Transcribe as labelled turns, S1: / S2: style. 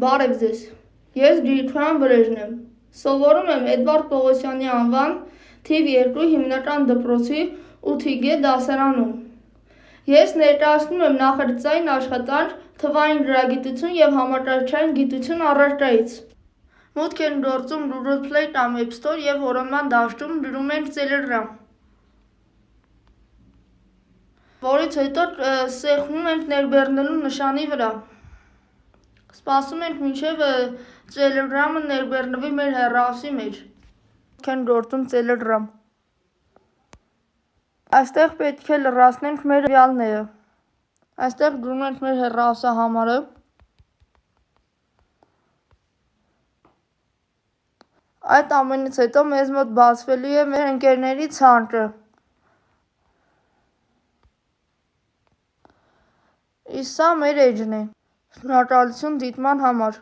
S1: Բարև ձեզ, ես Գրիգորյան Վրեժն եմ, սովորում եմ Էդվարդ Պողոսյանի անվան թիվ 2 հիմնական դպրոցի 8G դասարանում։ Ես ներկայացնում եմ նախագծային աշխատանք թվային գրագիտություն և համակարգչային գիտություն առարկայից։ Մուտք են գործում Google Play կամ App Store և որոնման դաշտում գրում ենք Telegram, որից հետո սեղմում ենք ներբեռնելու նշանի վրա։ Սպասում ենք մինչև Telegram-ը ներբեռնվի մեր հեռախոսի մեջ։ Մուտք են գործում Telegram։ Այստեղ պետք է լրացնենք մեր տվյալները։ Այստեղ գրում ենք մեր հեռախոսահամարը։ Այդ ամենից հետո մեզ մոտ բացվելու է մեր ընկերների ցանկը։ Իսկ սա մեր էջն է։ Շնորհակալություն դիտման համար։